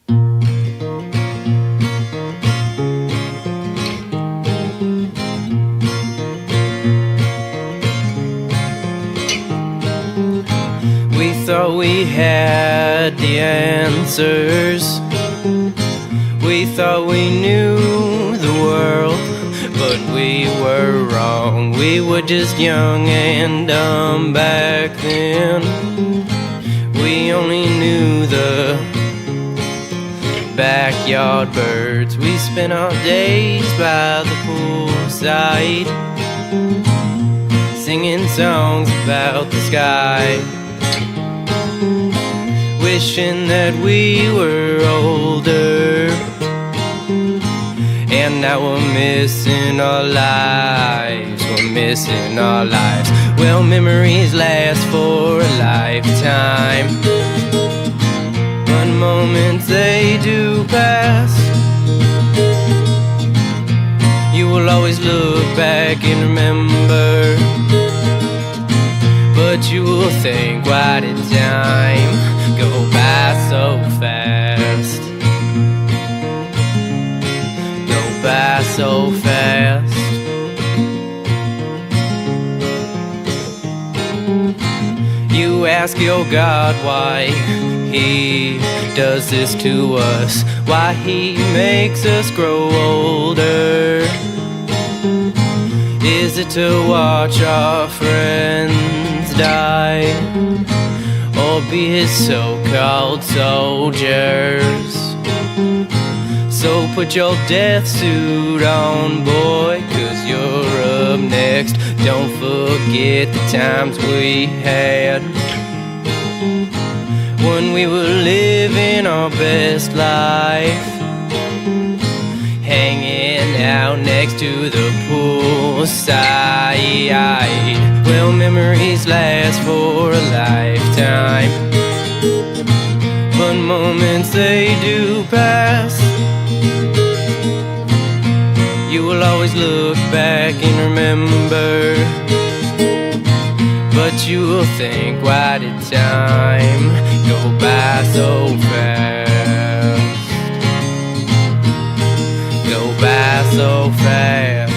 We thought we had the answers. We thought we knew the world, but we were wrong. We were just young and dumb back then. We only knew the backyard birds. We spent our days by the poolside, singing songs about the sky, wishing that we were older. And now we're missing our lives, we're missing our lives. Well, memories last for a lifetime, but moments they do pass. You will always look back and remember, but you will think, why did time go by so fast? By so fast. You ask your God why He does this to us, why He makes us grow older. Is it to watch our friends die, or be His so-called soldiers? So put your death suit on, boy, 'cause you're up next. Don't forget the times we had when we were living our best life, hanging out next to the poolside. Well, memories last for a lifetime, but moments they do pass. You will always look back and remember, but you will think, why did time go by so fast? Go by so fast.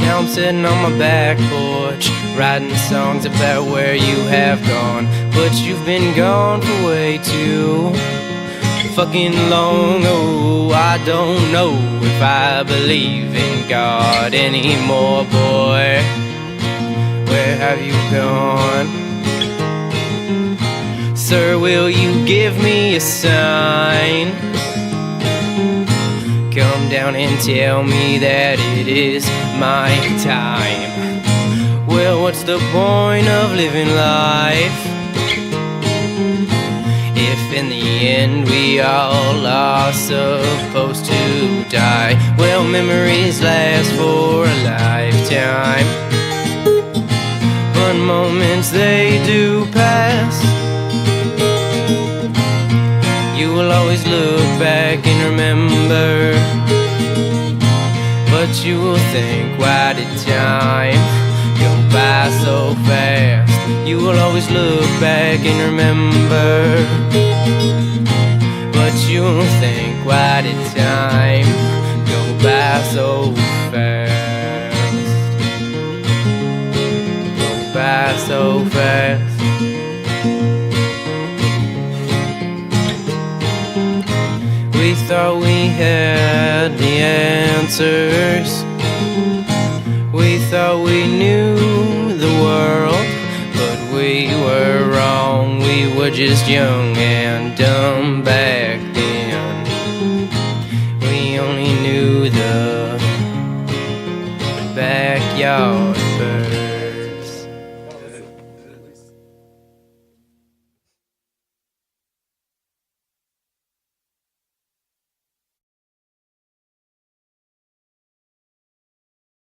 Now I'm sitting on my back porch, writing songs about where you have gone, but you've been gone for way too fucking long. Oh, I don't know if I believe in God anymore, boy. Where have you gone? Sir, will you give me a sign? Come down and tell me that it is my time. Well, what's the point of living life if in the end we all are supposed to die? Well, memories last for a lifetime, but moments they do pass. You will always look back and remember, but you will think, why did time go by so fast? You will always look back and remember, but you will think, why did time go by so fast? Go by so fast. We thought we had the answers. We thought we knew the world, but we were wrong. We were just young and dumb back then. We only knew the backyard bird.